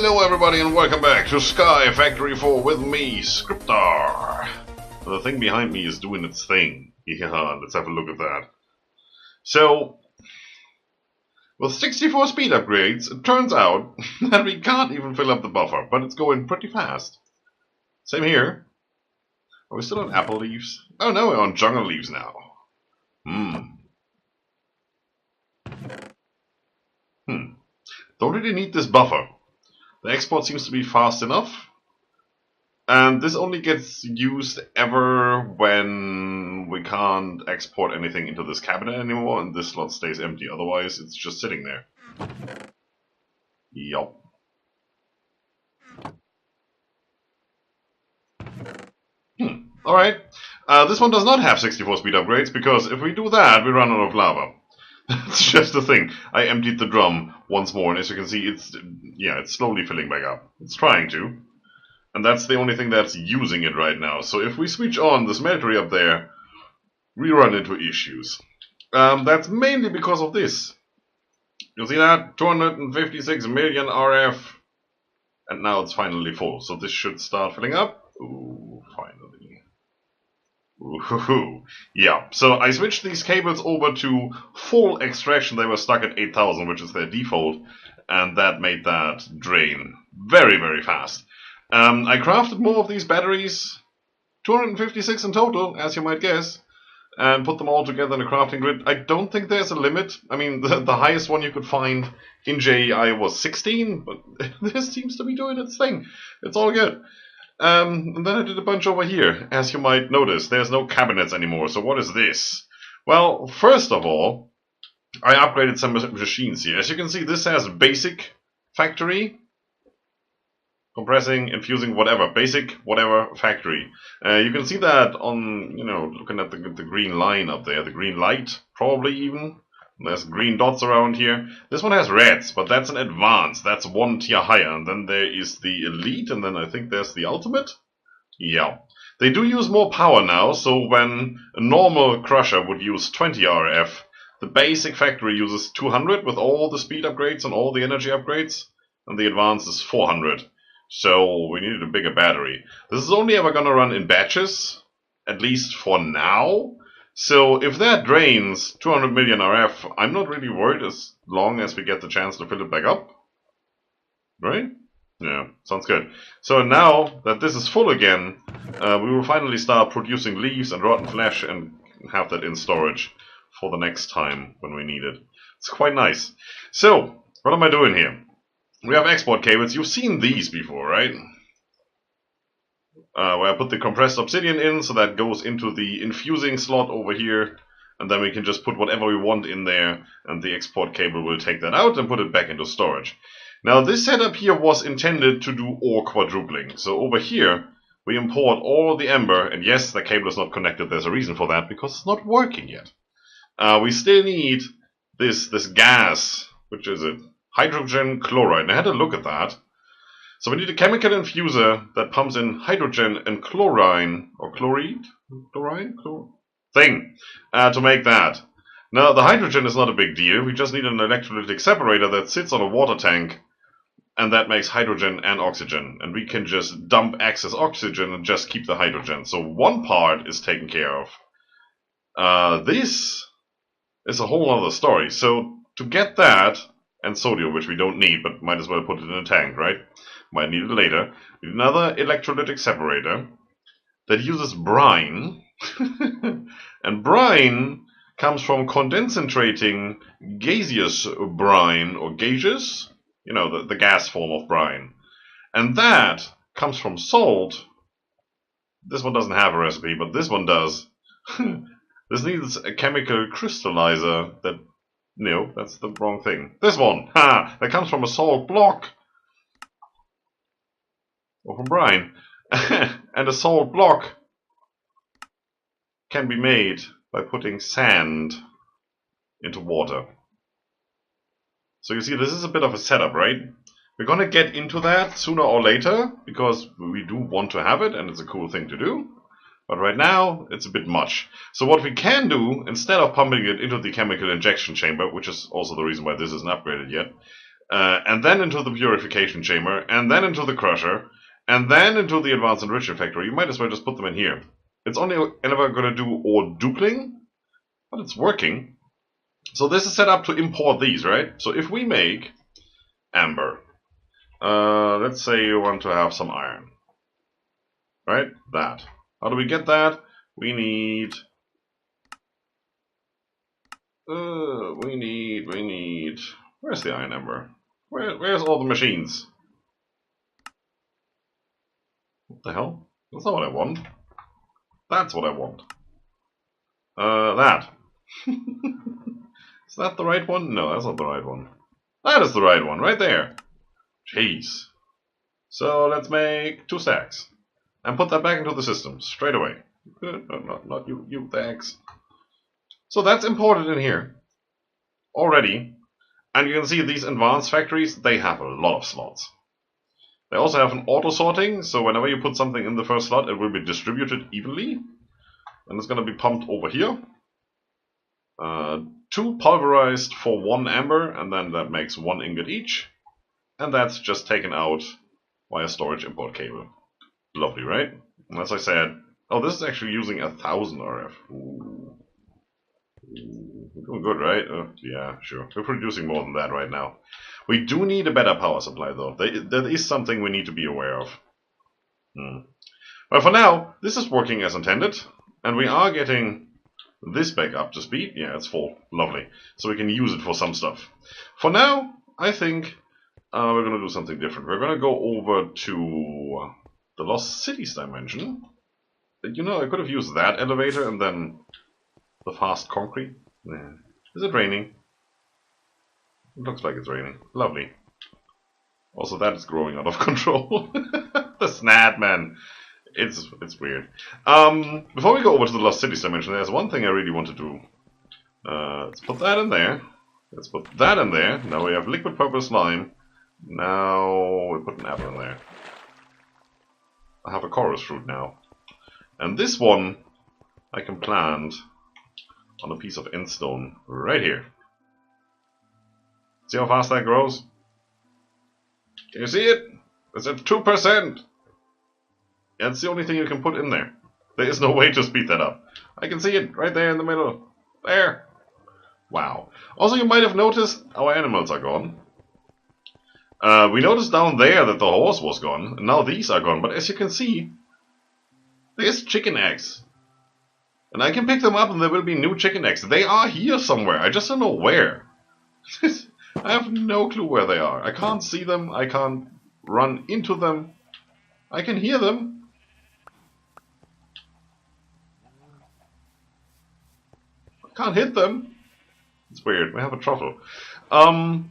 Hello everybody and welcome back to Sky Factory 4 with me, Scryptar. The thing behind me is doing its thing. Yeah, let's have a look at that. So, with 64 speed upgrades, it turns out that we can't even fill up the buffer, but it's going pretty fast. Same here. Are we still on apple leaves? Oh no, we're on jungle leaves now. Don't really need this buffer. The export seems to be fast enough. And this only gets used ever when we can't export anything into this cabinet anymore and this slot stays empty. Otherwise, it's just sitting there. Yup. Alright. This one does not have 64 speed upgrades because if we do that, we run out of lava. That's just the thing. I emptied the drum once more, and as you can see, it's slowly filling back up. It's trying to. And that's the only thing that's using it right now. So if we switch on the smeltery up there, we run into issues. That's mainly because of this. You'll see that? 256 million RF. And now it's finally full. So this should start filling up. Ooh, finally. Ooh, yeah, so I switched these cables over to full extraction. They were stuck at 8000, which is their default, and that made that drain very, very fast. I crafted more of these batteries, 256 in total, as you might guess, and put them all together in a crafting grid. I don't think there's a limit. I mean, the highest one you could find in JEI was 16, but this seems to be doing its thing. It's all good. And then I did a bunch over here. As you might notice, there's no cabinets anymore. So what is this? Well, first of all, I upgraded some machines here. As you can see, this has basic factory. Compressing, infusing, whatever. Basic, whatever, factory. You can see that on, looking at the green line up there. The green light, probably even. There's green dots around here. This one has reds, but that's an advanced. That's one tier higher. And then there is the elite, and then I think there's the ultimate. Yeah. They do use more power now, so when a normal crusher would use 20 RF, the basic factory uses 200 with all the speed upgrades and all the energy upgrades, and the advanced is 400. So we needed a bigger battery. This is only ever going to run in batches, at least for now. So if that drains 200 million RF, I'm not really worried as long as we get the chance to fill it back up. Right? Yeah, sounds good. So now that this is full again, we will finally start producing leaves and rotten flesh and have that in storage for the next time when we need it. It's quite nice. So, what am I doing here? We have export cables. You've seen these before, right? Where I put the compressed obsidian in, so that goes into the infusing slot over here, and then we can just put whatever we want in there, and the export cable will take that out and put it back into storage. Now this setup here was intended to do ore quadrupling. So over here, we import all the ember, and yes, the cable is not connected. There's a reason for that, because it's not working yet. We still need this gas, which is it? Hydrogen chloride. And I had a look at that. So we need a chemical infuser that pumps in hydrogen and chlorine, or chlorine, to make that. Now the hydrogen is not a big deal. We just need an electrolytic separator that sits on a water tank, and that makes hydrogen and oxygen. And we can just dump excess oxygen and just keep the hydrogen. So one part is taken care of. This is a whole other story. So to get that, and sodium, which we don't need, but might as well put it in a tank, right? Might need it later. We need another electrolytic separator that uses brine. And brine comes from condensating gaseous brine, or gaseous, the gas form of brine. And that comes from salt. This one doesn't have a recipe, but this one does. This needs a chemical crystallizer that... No, that's the wrong thing. This one! Ha! That comes from a salt block. Or from brine. And a salt block can be made by putting sand into water. So you see, this is a bit of a setup, right? We're gonna get into that sooner or later, because we do want to have it, and it's a cool thing to do. But right now, it's a bit much. So what we can do, instead of pumping it into the chemical injection chamber, which is also the reason why this isn't upgraded yet, and then into the purification chamber, and then into the crusher, and then into the advanced enrichment factory. You might as well just put them in here. It's only ever going to do ore dupling, but it's working. So this is set up to import these, right? So if we make amber, let's say you want to have some iron, right? That. How do we get that? We need. Where's the iron amber? Where's all the machines? What the hell? That's not what I want. That's what I want. That. Is that the right one? No, that's not the right one. That is the right one, right there. Jeez. So let's make 2 stacks. And put that back into the system, straight away. No, not you, thanks. So that's imported in here. Already. And you can see these advanced factories, they have a lot of slots. They also have an auto sorting, so whenever you put something in the first slot, it will be distributed evenly. And it's going to be pumped over here. 2 pulverized for 1 amber, and then that makes 1 ingot each. And that's just taken out via storage import cable. Lovely, right? And as I said, oh, this is actually using 1000 RF. Ooh. We're doing good, right? Yeah, sure. We're producing more than that right now. We do need a better power supply, though. That is something we need to be aware of. But for now, this is working as intended, and we are getting this back up to speed. Yeah, it's full. Lovely. So we can use it for some stuff. For now, I think we're going to do something different. We're going to go over to the Lost Cities dimension. You know, I could have used that elevator and then the fast concrete. Yeah. Is it raining? It looks like it's raining. Lovely. Also, that is growing out of control. The snap, man. It's weird. Before we go over to the Lost Cities dimension, there's one thing I really want to do. Let's put that in there. Let's put that in there. Now we have liquid purple slime. Now we put an apple in there. I have a chorus fruit now. And this one I can plant on a piece of endstone right here. See how fast that grows? Can you see it? It's at 2%. That's the only thing you can put in there. There is no way to speed that up. I can see it right there in the middle. There. Wow. Also, you might have noticed our animals are gone. We noticed down there that the horse was gone, and now these are gone. But as you can see, there's chicken eggs. And I can pick them up and there will be new chicken eggs. They are here somewhere. I just don't know where. I have no clue where they are. I can't see them. I can't run into them. I can hear them. I can't hit them. It's weird. We have a truffle. I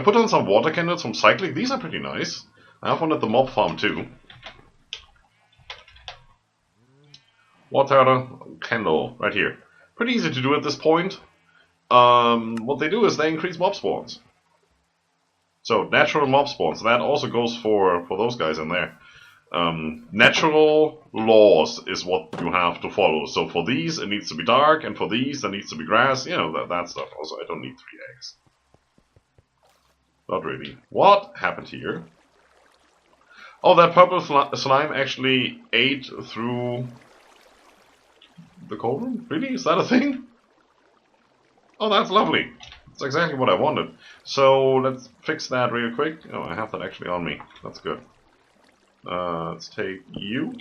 put on some water candles from cycling. These are pretty nice. I have one at the mob farm too. Water candle right here. Pretty easy to do at this point. What they do is they increase mob spawns. So natural mob spawns. That also goes for those guys in there. Natural laws is what you have to follow. So for these it needs to be dark, and for these there needs to be grass. You know, that stuff. Also, I don't need 3 eggs. Not really. What happened here? Oh, that purple slime actually ate through the cauldron? Really? Is that a thing? Oh, that's lovely. That's exactly what I wanted. So let's fix that real quick. Oh, I have that actually on me. That's good. Let's take you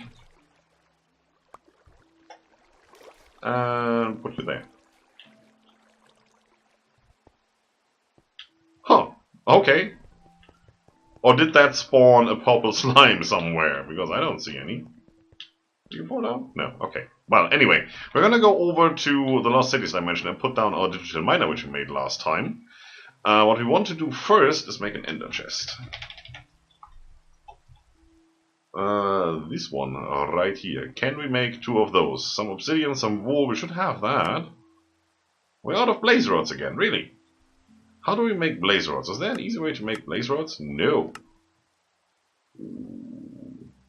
and put you there. Huh. Okay. Or did that spawn a purple slime somewhere? Because I don't see any. You can pour it out? No. Okay. Well, anyway, we're gonna go over to the Lost Cities dimension and put down our digital miner, which we made last time. What we want to do first is make an Indent Chest. This one right here. Can we make 2 of those? Some obsidian, some wool. We should have that. We're out of blaze rods again, really. How do we make blaze rods? Is there an easy way to make blaze rods? No.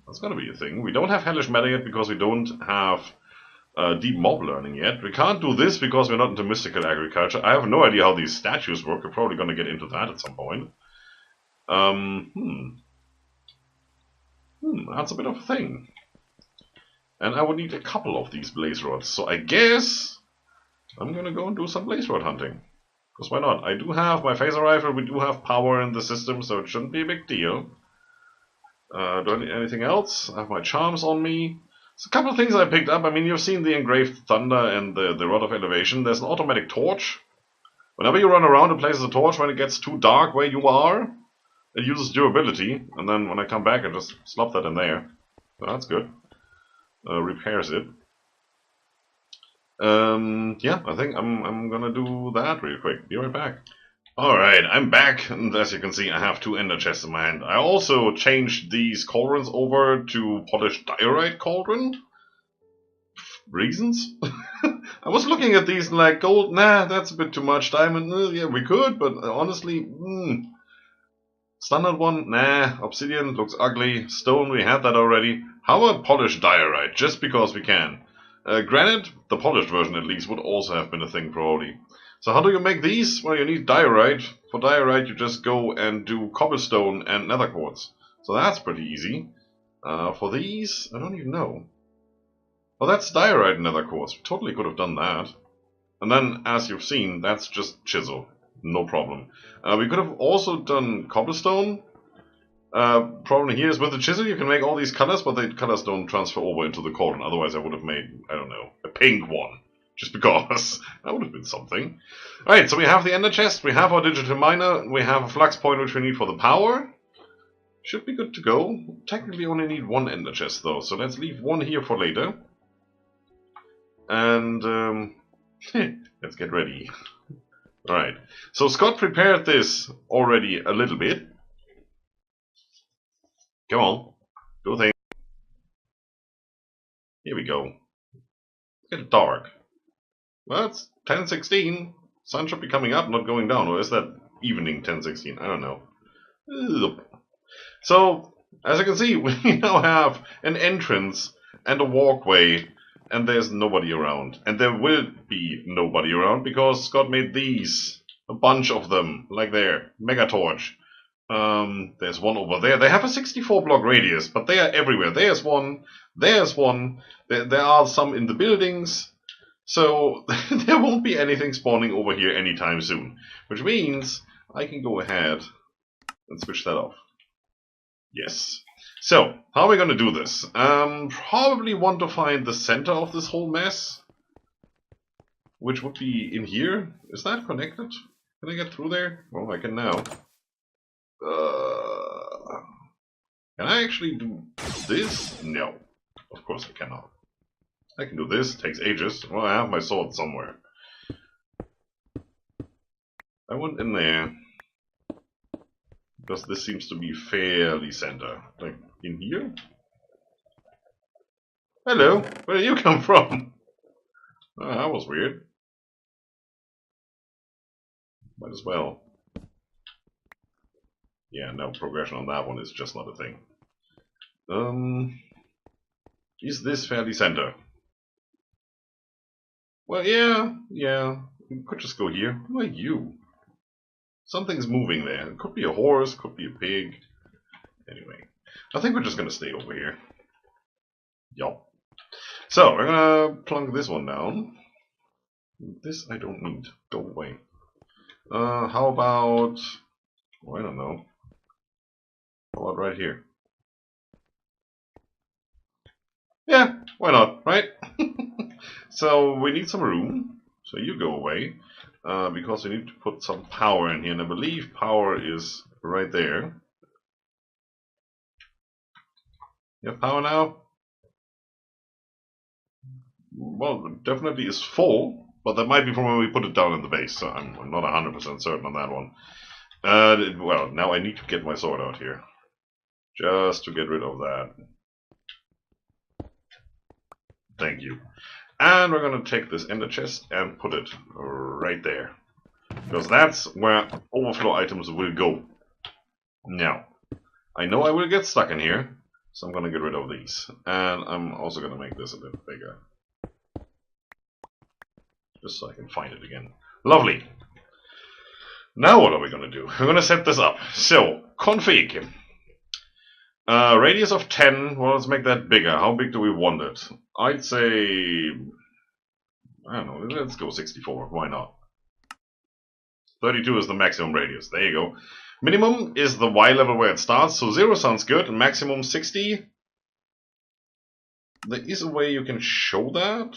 That's gonna be a thing. We don't have hellish matter yet because we don't have deep mob learning yet. We can't do this because we're not into mystical agriculture. I have no idea how these statues work. We're probably gonna get into that at some point. That's a bit of a thing. And I would need a couple of these blaze rods, so I guess I'm gonna go and do some blaze rod hunting. Because why not? I do have my phaser rifle, we do have power in the system, so it shouldn't be a big deal. Do I need anything else? I have my charms on me. There's a couple of things I picked up. I mean, you've seen the engraved thunder and the rod of elevation. There's an automatic torch. Whenever you run around, it places a torch when it gets too dark where you are. It uses durability, and then when I come back, I just slop that in there. So that's good. Repairs it. Yeah, I think I'm gonna do that real quick. Be right back. Alright, I'm back, and as you can see, I have 2 ender chests in my hand. I also changed these cauldrons over to polished diorite cauldron. Reasons? I was looking at these and like, gold, nah, that's a bit too much. Diamond, yeah, we could, but honestly, standard one, nah. Obsidian looks ugly. Stone, we had that already. How about polished diorite, just because we can? Granite, the polished version at least, would also have been a thing probably. So how do you make these? Well, you need diorite. For diorite, you just go and do cobblestone and nether quartz. So that's pretty easy. For these, I don't even know. Well, that's diorite and nether quartz. We totally could have done that. And then, as you've seen, that's just chisel. No problem. We could have also done cobblestone. Problem here is with the chisel you can make all these colors, but the colors don't transfer over into the cauldron. Otherwise I would have made, I don't know, a pink one. Just because. That would have been something. Alright, so we have the ender chest, we have our digital miner, we have a flux point which we need for the power. Should be good to go. Technically only need 1 ender chest though, so let's leave 1 here for later. And let's get ready. Alright, so Scott prepared this already a little bit. Come on, do a thing. Here we go. It's getting dark. Well, it's 10:16. Sun should be coming up, not going down. Or is that evening 10:16? I don't know. Ugh. So, as you can see, we now have an entrance and a walkway, and there's nobody around. And there will be nobody around because Scott made these. A bunch of them, like there. Mega torch. There's one over there. They have a 64 block radius, but they are everywhere. There's one. There's one. There are some in the buildings. So there won't be anything spawning over here anytime soon. Which means I can go ahead and switch that off. Yes. So, how are we going to do this? Probably want to find the center of this whole mess. Which would be in here. Is that connected? Can I get through there? Well, I can now. Can I actually do this? No. Of course I cannot. I can do this, takes ages. Well, I have my sword somewhere. I went in there. Because this seems to be fairly center. Like, in here? Hello, where did you come from? Oh, that was weird. Might as well. Yeah, no, progression on that one is just not a thing. Is this fairly center? Well, yeah. You could just go here. Who are you? Something's moving there. It could be a horse, could be a pig. Anyway, I think we're just gonna stay over here. Yup. So, we're gonna plunk this one down. This I don't need. Go away. How about... Oh, I don't know. How about right here? Yeah, why not, right? So we need some room. So you go away. Because we need to put some power in here. And I believe power is right there. You have power now? Well, it definitely is full. But that might be from when we put it down in the base. So I'm not 100% certain on that one. Well, now I need to get my sword out here. Just to get rid of that. Thank you. And we're going to take this ender chest and put it right there. Because that's where overflow items will go. Now, I know I will get stuck in here. So I'm going to get rid of these. And I'm also going to make this a bit bigger. Just so I can find it again. Lovely. Now what are we going to do? We're going to set this up. So, config. Radius of 10. Well, let's make that bigger. How big do we want it? I'd say... I don't know. Let's go 64. Why not? 32 is the maximum radius. There you go. Minimum is the Y level where it starts. So 0 sounds good. And maximum 60. There is a way you can show that.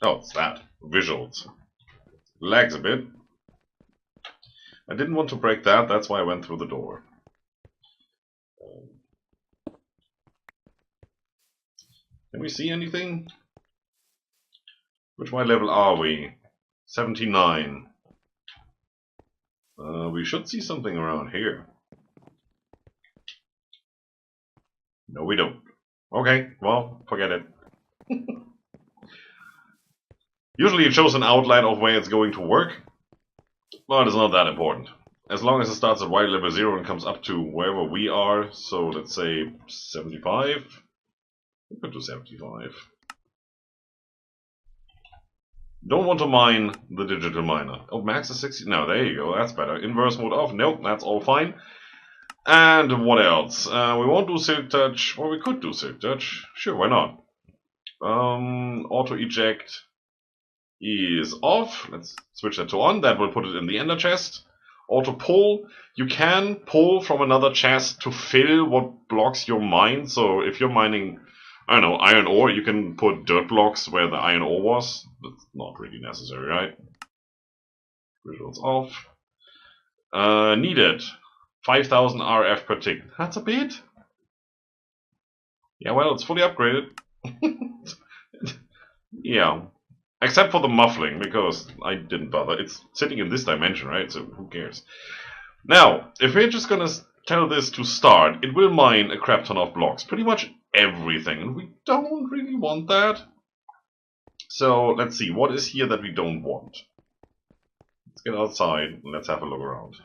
Oh, it's that. Visuals. Lags a bit. I didn't want to break that, that's why I went through the door. Can we see anything? Which Y level are we? 79. We should see something around here. No, we don't. Okay, well, forget it. Usually it shows an outline of where it's going to work, but it's not that important. As long as it starts at Y level 0 and comes up to wherever we are, so let's say 75. We could do 75. Don't want to mine the digital miner. Oh, max is 60. No, there you go, that's better. Inverse mode off. Nope, that's all fine. And what else? We won't do silk touch. Well, we could do silk touch. Sure, why not? Auto eject is off. Let's switch that to on. That will put it in the ender chest. Auto pull. You can pull from another chest to fill what blocks your mine. So if you're mining, I don't know, iron ore, you can put dirt blocks where the iron ore was. That's not really necessary, right? Visuals off. Needed 5,000 RF per tick. That's a bit. Yeah, well, it's fully upgraded. Yeah. Except for the muffling, because I didn't bother. It's sitting in this dimension, right? So who cares? Now, if we're just gonna tell this to start, it will mine a crap ton of blocks. Pretty much everything. And we don't really want that. So, let's see. What is here that we don't want? Let's get outside and let's have a look around.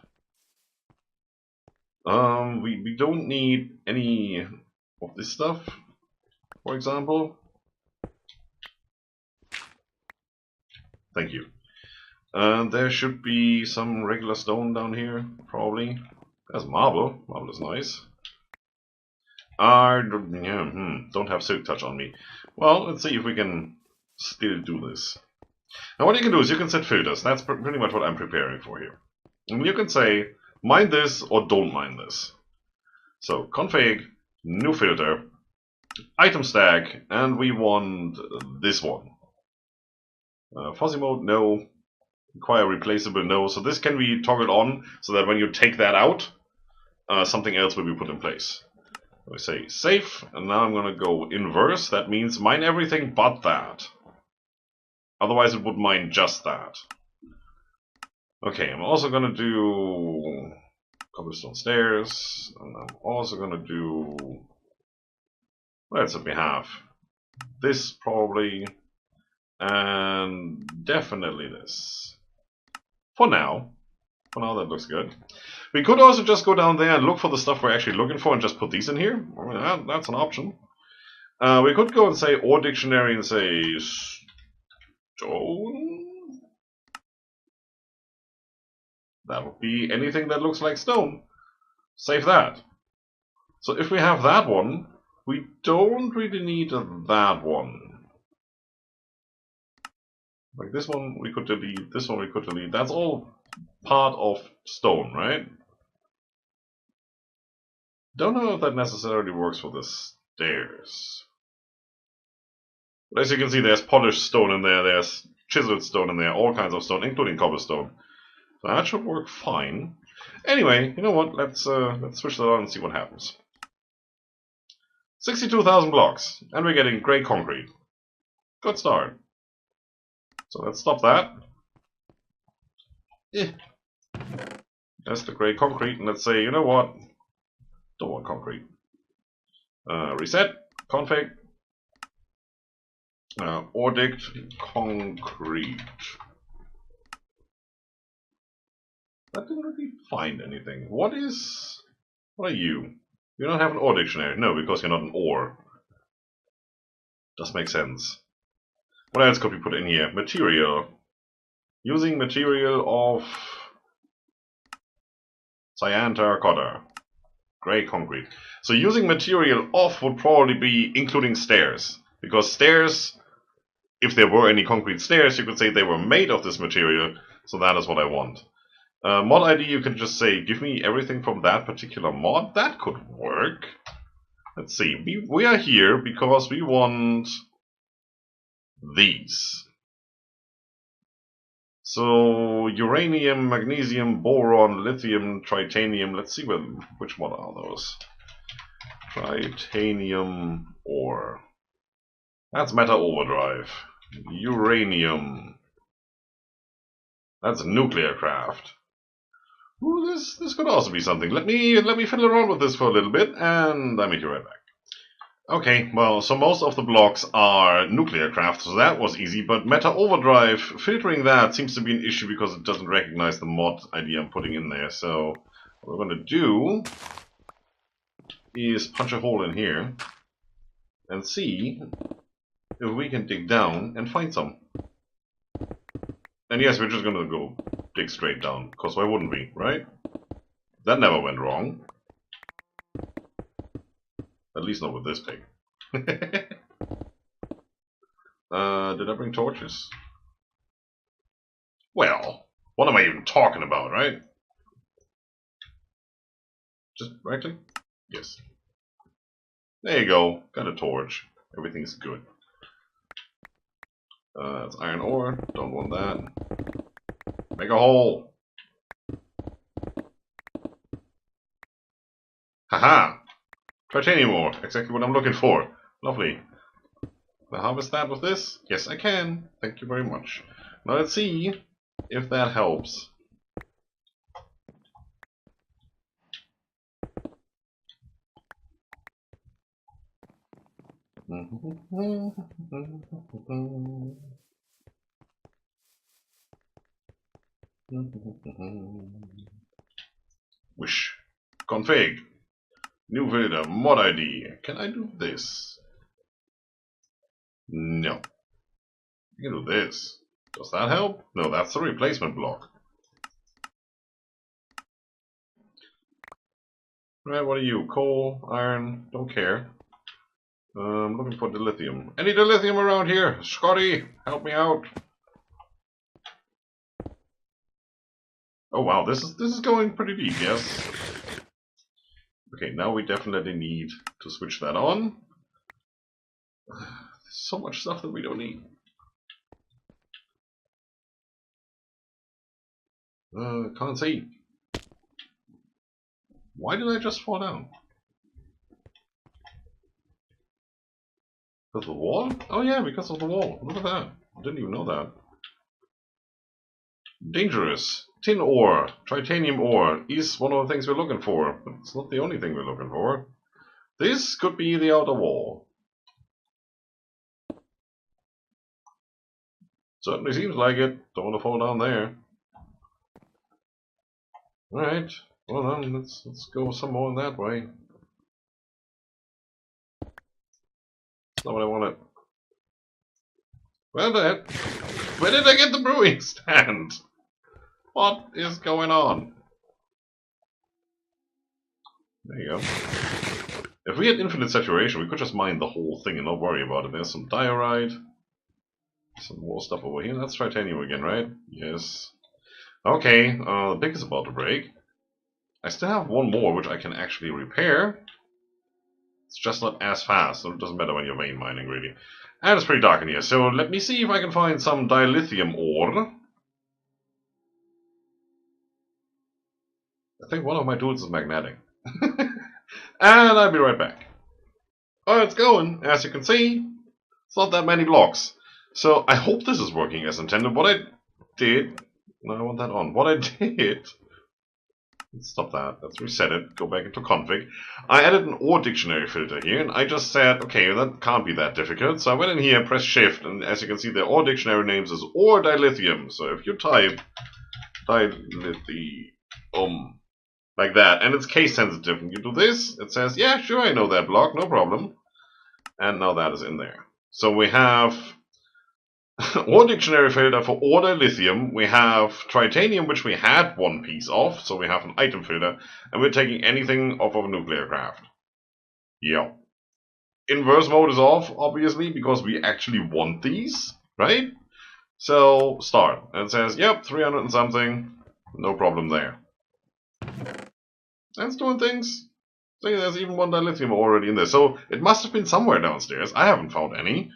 We don't need any of this stuff, for example. Thank you. There should be some regular stone down here, probably. There's marble. Marble is nice. Don't have silk touch on me. Well, let's see if we can still do this. Now what you can do is you can set filters. That's pretty much what I'm preparing for here. And you can say, mine this or don't mine this. So, config, new filter, item stack, and we want this one. Fuzzy mode, no. Require replaceable, no. So this can be toggled on so that when you take that out, something else will be put in place. We say save, and now I'm going to go inverse. That means mine everything but that. Otherwise it would mine just that. Okay, I'm also going to do cobblestone stairs, and I'm also going to do... What else did we have? This probably, and definitely this. For now that looks good. We could also just go down there and look for the stuff we're actually looking for and just put these in here. I mean, that's an option. We could go and say ore dictionary and say stone. That would be anything that looks like stone. Save that. So if we have that one, we don't really need that one. Like this one we could delete, this one we could delete. That's all part of stone, right? Don't know if that necessarily works for the stairs. But as you can see, there's polished stone in there, there's chiseled stone in there, all kinds of stone, including cobblestone. So that should work fine. Anyway, you know what? Let's switch that on and see what happens. 62,000 blocks, and we're getting grey concrete. Good start. So let's stop that. That's the grey concrete, and let's say, you know what? Don't want concrete. Reset, config, ordict concrete. I didn't really find anything. What are you? You don't have an ore dictionary. No, because you're not an ore. Does make sense. What else could we put in here? Material. Using material of cyan terracotta. Grey concrete. So using material of would probably be including stairs. Because stairs, if there were any concrete stairs, you could say they were made of this material. So that is what I want. Mod ID, you can just say, give me everything from that particular mod. That could work. Let's see. We are here because we want these. So uranium, magnesium, boron, lithium, titanium. Let's see which one are those. Titanium ore. That's meta overdrive. Uranium. That's nuclear craft. Ooh, this could also be something. Let me fiddle around with this for a little bit, and I'll meet you right back. Okay, well, so most of the blocks are nuclear craft, so that was easy, but Meta Overdrive, filtering that seems to be an issue because it doesn't recognize the mod ID I'm putting in there. So what we're going to do is punch a hole in here and see if we can dig down and find some. And yes, we're just going to go dig straight down, because why wouldn't we, right? That never went wrong. At least not with this pig. Did I bring torches? Well, what am I even talking about, right? Just right click? Yes. There you go. Got a torch. Everything's good. That's iron ore. Don't want that. Make a hole. Haha! Titanium ore. Exactly what I'm looking for. Lovely. Can I harvest that with this? Yes, I can. Thank you very much. Now let's see if that helps. Wish. Config. New filter. Mod ID. Can I do this? No. You can do this. Does that help? No, that's the replacement block. Right, what are you? Coal, iron, don't care. I'm looking for dilithium. Any dilithium around here? Scotty, help me out. Oh wow, this is going pretty deep, yes. Okay, now we definitely need to switch that on. There's so much stuff that we don't need. Can't see. Why did I just fall down? Because of the wall? Oh yeah, because of the wall. Look at that. I didn't even know that. Dangerous. Tin ore, titanium ore is one of the things we're looking for, but it's not the only thing we're looking for. This could be the outer wall. Certainly seems like it. Don't want to fall down there. Alright, well then, let's go some more that way. That's not what I wanted. Where did I get the brewing stand? What is going on? There you go. If we had infinite saturation, we could just mine the whole thing and not worry about it. There's some diorite. Some more stuff over here. That's titanium again, right? Yes. Okay, the pick is about to break. I still have one more which I can actually repair. It's just not as fast, so it doesn't matter when you're vein mining, really. And it's pretty dark in here, so let me see if I can find some dilithium ore. I think one of my tools is magnetic. And I'll be right back. Oh, it's going. As you can see, it's not that many blocks. So I hope this is working as intended. What I did... No, I want that on. What I did... Let's stop that. Let's reset it. Go back into config. I added an ore dictionary filter here, and I just said, okay, that can't be that difficult. So I went in here, pressed shift, and as you can see, the ore dictionary names is ore dilithium. So if you type dilithium like that, and it's case sensitive, and you do this, it says, yeah, sure, I know that block, no problem. And now that is in there. So we have Ore dictionary filter for ore dilithium. We have tritanium, which we had one piece of, so we have an item filter, and we're taking anything off of a nuclear craft. Yeah. Inverse mode is off, obviously, because we actually want these, right? So, start. And it says, yep, 300 and something. No problem there. And it's doing things. See, there's even one dilithium already in there. So, it must have been somewhere downstairs. I haven't found any.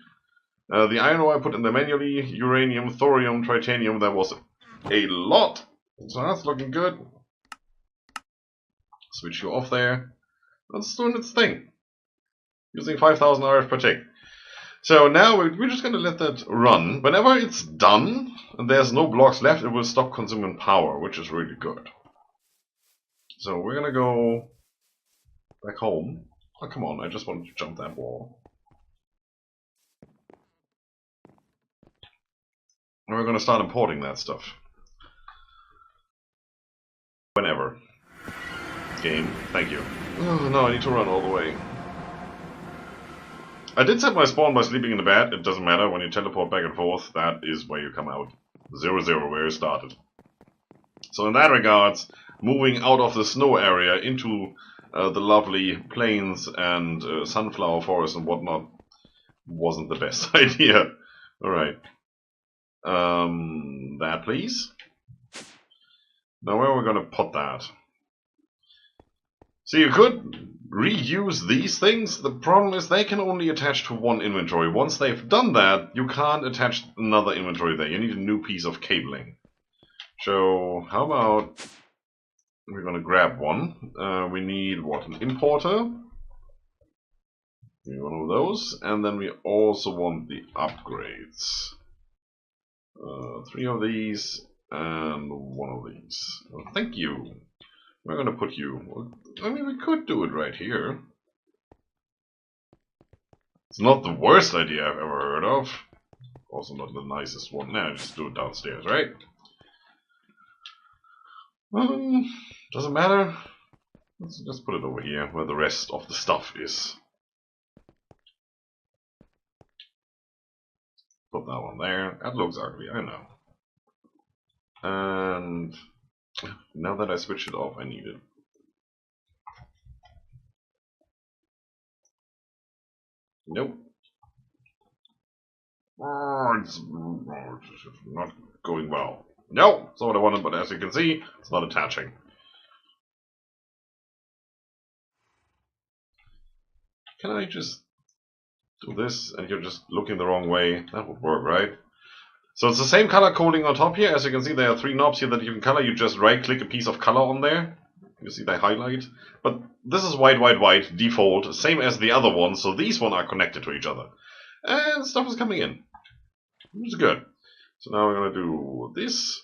The iron ore I put in there manually. Uranium, thorium, tritanium. There was a lot. So that's looking good. Switch you off there. That's doing its thing. Using 5000 RF per tick. So now we're just going to let that run. Whenever it's done, and there's no blocks left, it will stop consuming power, which is really good. So we're going to go back home. Oh, come on, I just wanted to jump that wall. And we're going to start importing that stuff. Whenever. Game, thank you. Oh, no, I need to run all the way. I did set my spawn by sleeping in the bed. It doesn't matter. When you teleport back and forth, that is where you come out. 0-0, where you started. So in that regards, moving out of the snow area into the lovely plains and sunflower forest and whatnot wasn't the best idea. Alright. That please. Now where are we going to put that? So you could reuse these things. The problem is they can only attach to one inventory. Once they've done that, you can't attach another inventory there. You need a new piece of cabling. So how about we're going to grab one. We need what? An importer. We need one of those. And then we also want the upgrades. 3 of these and 1 of these. Well, thank you. We're going to put you... I mean, we could do it right here. It's not the worst idea I've ever heard of. Also not the nicest one. Nah, just do it downstairs, right? Doesn't matter. Let's just put it over here, where the rest of the stuff is. Put that one there. That looks ugly, I know. And... now that I switched it off, I need it. Nope. Oh, it's not going well. No, that's not what I wanted, but as you can see, it's not attaching. Can I just do this and you're just looking the wrong way? That would work, right? So it's the same color coding on top here. As you can see, there are 3 knobs here that you can color. You just right-click a piece of color on there. You see they highlight. But this is white, white, white, default, same as the other ones. So these one are connected to each other. And stuff is coming in. Which is good. So now we're going to do this,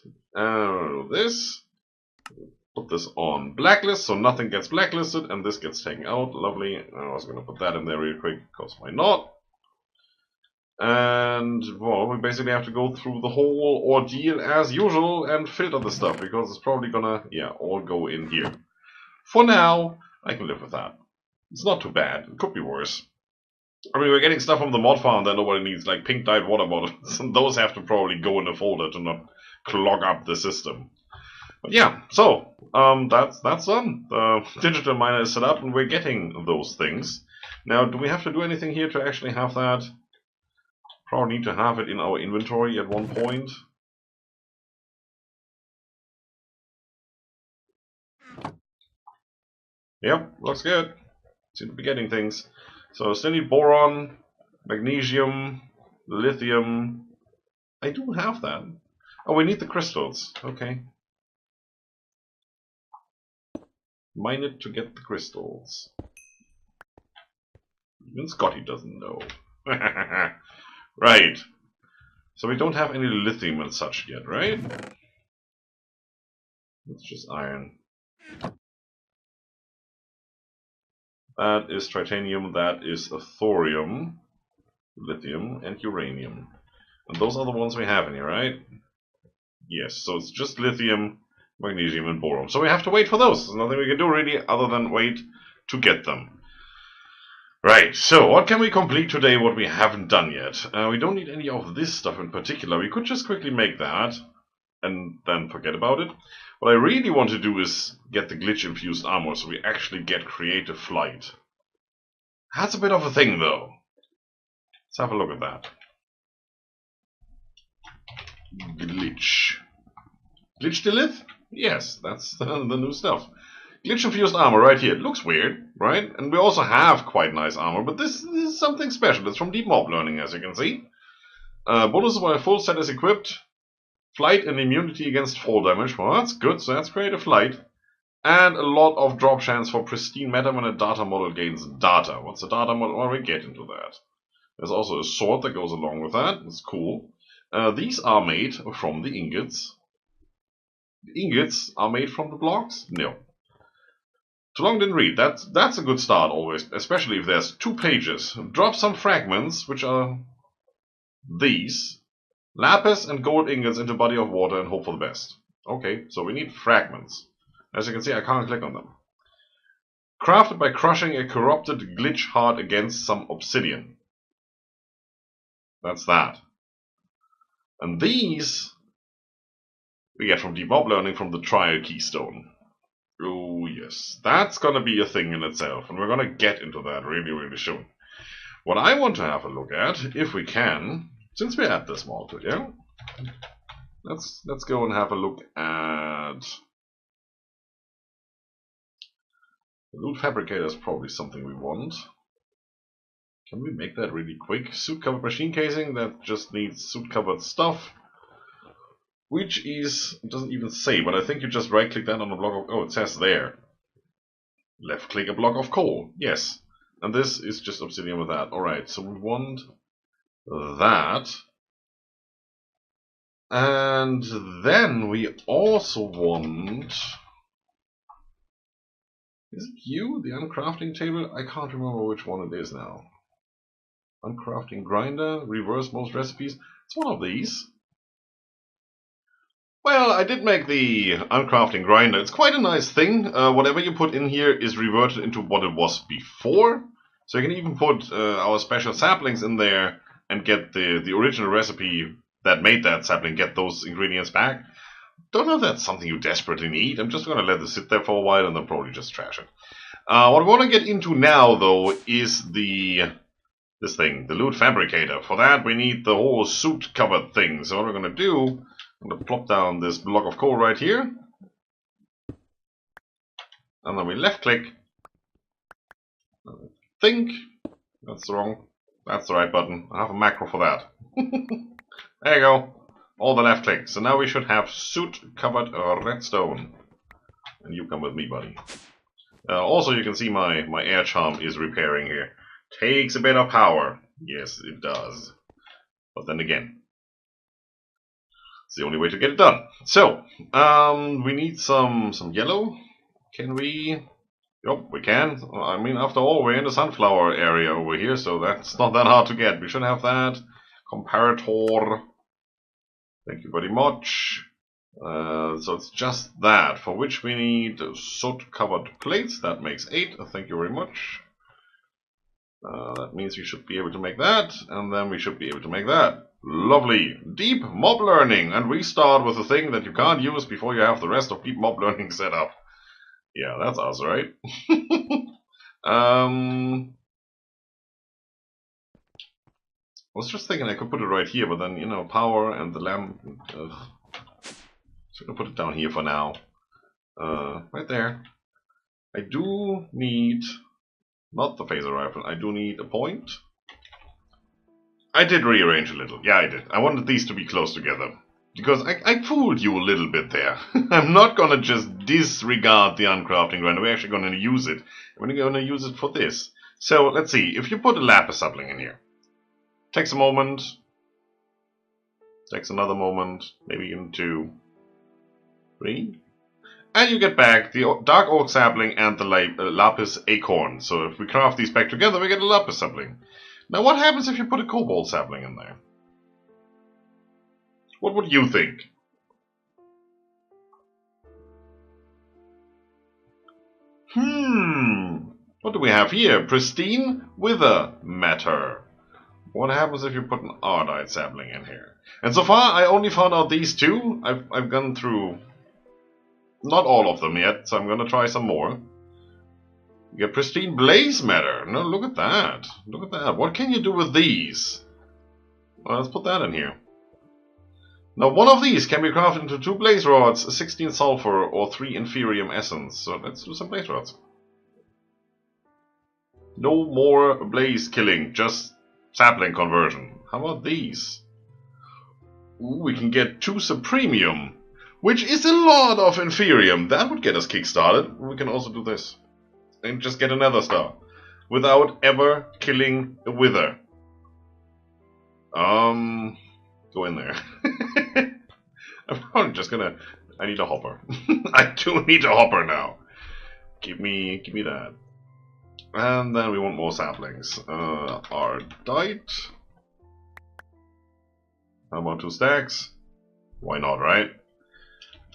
this. Put this on blacklist, so nothing gets blacklisted, and this gets taken out. Lovely. I was going to put that in there real quick, because why not? And, well, we basically have to go through the whole ordeal as usual and filter the stuff, because it's probably gonna, yeah, all go in here. For now, I can live with that. It's not too bad. It could be worse. I mean, we're getting stuff from the mod farm that nobody needs, like pink dyed water bottles, and those have to probably go in a folder to not clog up the system. But yeah, so, that's done. The digital miner is set up, and we're getting those things. Now, do we have to do anything here to actually have that? Probably need to have it in our inventory at one point. Yep, looks good. Seem to be getting things. So still need boron, magnesium, lithium. I do have that. Oh, we need the crystals. Okay. Mine it to get the crystals. Even Scotty doesn't know. Right. So we don't have any lithium and such yet, right? It's just iron. That is titanium, that is thorium, lithium, and uranium. And those are the ones we have in here, right? Yes, so it's just lithium, magnesium, and boron. So we have to wait for those. There's nothing we can do really other than wait to get them. Right, so what can we complete today what we haven't done yet? We don't need any of this stuff in particular. We could just quickly make that and then forget about it. What I really want to do is get the glitch-infused armor so we actually get creative flight. That's a bit of a thing though. Let's have a look at that. Glitch. Glitch Dilith? Yes, that's the new stuff. Glitch-infused armor right here. It looks weird, right? And we also have quite nice armor, but this is something special. It's from Deep Mob Learning, as you can see. Bonuses when a full set is equipped. Flight and immunity against fall damage. Well, that's good, so that's creative flight. And a lot of drop chance for Pristine meta when a data model gains data. What's a data model? Well, we get into that. There's also a sword that goes along with that. It's cool. These are made from the ingots. The ingots are made from the blocks? No. Too long didn't read. That's a good start always, especially if there's 2 pages. Drop some fragments, which are these. Lapis and gold ingots into body of water and hope for the best. Okay, so we need fragments. As you can see, I can't click on them. Crafted by crushing a corrupted glitch heart against some obsidian. That's that. And these we get from Deep Mob Learning from the Trial Keystone. Oh yes, that's gonna be a thing in itself, and we're gonna get into that really, really soon. What I want to have a look at, if we can, since we're at this small video, let's go and have a look at the loot fabricator. Is probably something we want. Can we make that really quick? Suit covered machine casing, that just needs suit covered stuff. Which is, it doesn't even say, but I think you just right click that on a block of, oh, it says there. Left click a block of coal, yes. And this is just obsidian with that. Alright, so we want that. And then we also want, is it you, the uncrafting table? I can't remember which one it is now. Uncrafting grinder, reverse most recipes. It's one of these. Well, I did make the uncrafting grinder. It's quite a nice thing. Whatever you put in here is reverted into what it was before. So you can even put our special saplings in there and get the original recipe that made that sapling, get those ingredients back. Don't know if that's something you desperately need. I'm just going to let this sit there for a while and then probably just trash it. What I want to get into now, though, is this thing, the loot fabricator. For that, we need the whole suit covered thing. So what we're going to do, I'm going to plop down this block of coal right here. And then we left click. I think that's wrong. That's the right button. I have a macro for that. There you go. All the left click. So now we should have suit covered redstone. And you come with me, buddy. Also, you can see my air charm is repairing here. Takes a bit of power. Yes, it does. But then again, it's the only way to get it done. So, we need some yellow. Can we? Yup, we can. I mean, after all, we're in the sunflower area over here, so that's not that hard to get. We should have that. Comparator. Thank you very much. So it's just that, for which we need soot-covered plates. That makes 8. Thank you very much. That means we should be able to make that, and then we should be able to make that. Lovely. Deep Mob Learning, and we start with a thing that you can't use before you have the rest of Deep Mob Learning set up. Yeah, that's us, right? I was just thinking I could put it right here, but then, you know, power and the lamp. So I'm gonna put it down here for now. Right there. I do need, not the phaser rifle, I do need a point. I did rearrange a little. Yeah, I did. I wanted these to be close together. Because I fooled you a little bit there. I'm not gonna just disregard the uncrafting grinder. We're actually gonna use it. We're gonna use it for this. So, let's see. If you put a lapis sapling in here. Takes a moment. Takes another moment. Maybe even 2. 3. And you get back the dark oak sapling and the lapis acorn. So if we craft these back together, we get a lapis sapling. Now what happens if you put a cobalt sapling in there? What would you think? What do we have here? Pristine wither matter. What happens if you put an ardite sapling in here? And so far, I only found out these two. I've gone through not all of them yet, so I'm gonna try some more. You get pristine blaze matter. No, look at that. Look at that. What can you do with these? Well, let's put that in here. Now, one of these can be crafted into 2 blaze rods, 16 sulfur, or 3 inferium essence. So let's do some blaze rods. No more blaze killing, just sapling conversion. How about these? Ooh, we can get 2 supremium, which is a lot of inferium. That would get us kickstarted. We can also do this. And just get another star. Without ever killing a wither. Go in there. I'm probably just gonna... I need a hopper. I do need a hopper now. Give me that. And then we want more saplings. Ardite. How about 2 stacks? Why not, right?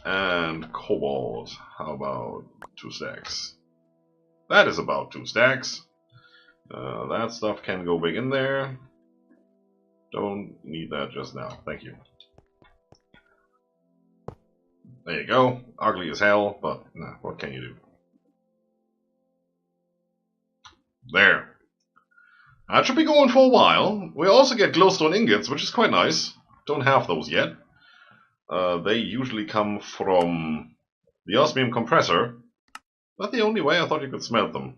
And cobalt. How about 2 stacks? That is about 2 stacks. That stuff can go big in there. Don't need that just now. Thank you. There you go. Ugly as hell, but nah, what can you do? There. That should be going for a while. We also get glowstone ingots, which is quite nice. Don't have those yet. They usually come from the osmium compressor. That's the only way. I thought you could smelt them.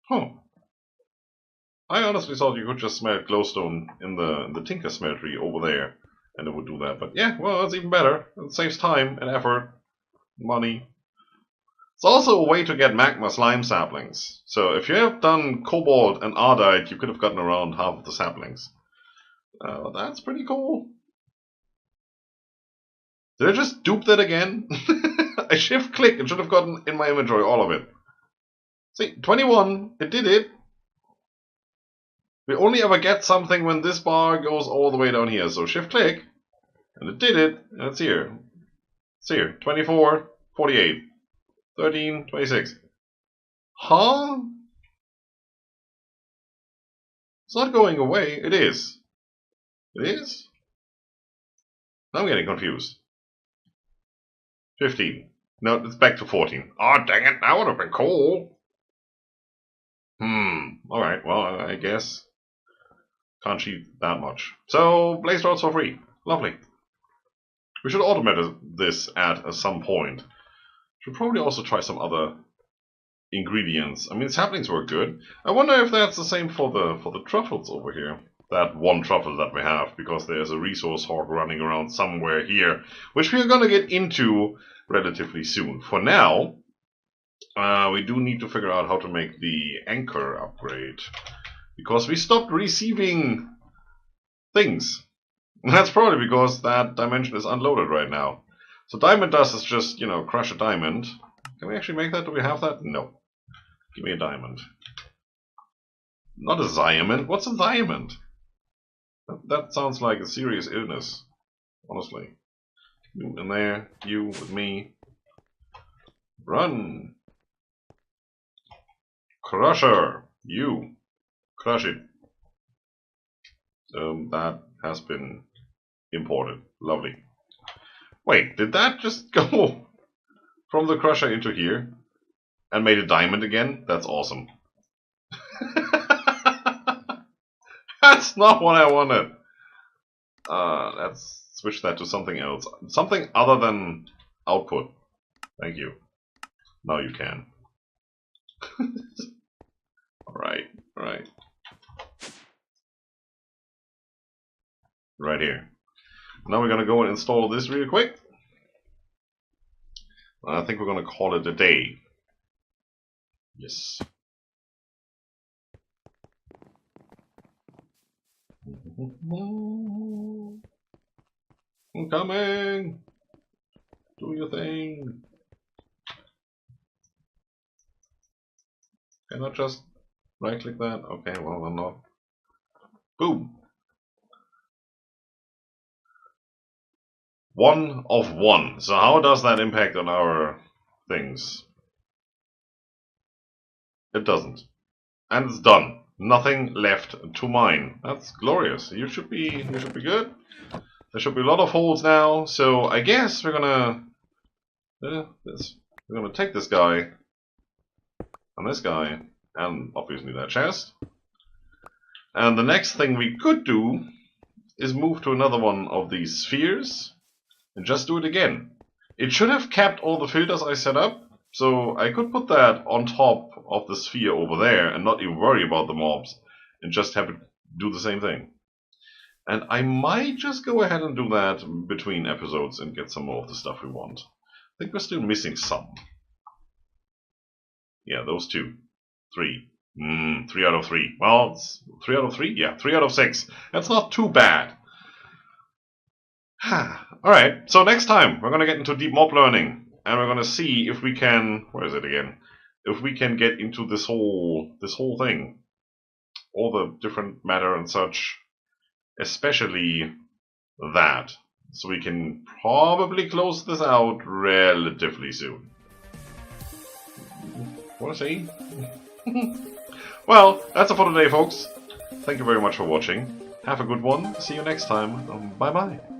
Huh. I honestly thought you could just smelt glowstone in the Tinker smeltery over there, and it would do that. But yeah, well, that's even better. It saves time and effort, money. It's also a way to get magma slime saplings. So if you have done cobalt and ardite, you could have gotten around half of the saplings. That's pretty cool. Did I just dupe that again? I shift click and should have gotten in my inventory all of it. See, 21, it did it. We only ever get something when this bar goes all the way down here. So shift click, and it did it, and it's here. It's here, 24, 48, 13, 26. Huh? It's not going away. It is. It is? I'm getting confused. 15. No, it's back to 14. Oh, dang it, that would have been cool. Alright, well, I guess. Can't cheat that much. So, blaze rods for free. Lovely. We should automate this at some point. Should probably also try some other ingredients. I mean, saplings were good. I wonder if that's the same for the truffles over here. That one truffle that we have, because there's a resource hog running around somewhere here, which we're gonna get into relatively soon. For now, we do need to figure out how to make the anchor upgrade, because we stopped receiving things. That's probably because that dimension is unloaded right now. So diamond dust is just, you know, crush a diamond. Can we actually make that? Do we have that? No. Give me a diamond. Not a diamond. What's a diamond? That sounds like a serious illness. Honestly. You in there. You with me. Run. Crusher. You. Crush it. That has been imported. Lovely. Wait, did that just go from the crusher into here and made a diamond again? That's awesome. That's not what I wanted. Let's switch that to something else. Something other than output. Thank you. Now you can. Alright, alright. Right here. Now we're going to go and install this real quick. I think we're going to call it a day. Yes. I'm coming! Do your thing! Can I just right click that? Okay, well, I'm not. Boom! 1 of 1. So how does that impact on our things? It doesn't. And it's done. Nothing left to mine. That's glorious. You should be good. There should be a lot of holes now. So I guess we're gonna take this guy and this guy and obviously that chest. And the next thing we could do is move to another one of these spheres and just do it again. It should have kept all the filters I set up, so I could put that on top of the sphere over there and not even worry about the mobs and just have it do the same thing. And I might just go ahead and do that between episodes and get some more of the stuff we want. I think we're still missing some. Yeah, those two. 3. 3 out of 3. Well, it's 3 out of 3? Yeah, 3 out of 6. That's not too bad. Alright, so next time we're going to get into deep mob learning. And we're going to see if we can... Where is it again? If we can get into this whole thing. All the different matter and such. Especially that. So we can probably close this out relatively soon. Want to say? Well, that's it for today, folks. Thank you very much for watching. Have a good one. See you next time. Bye-bye.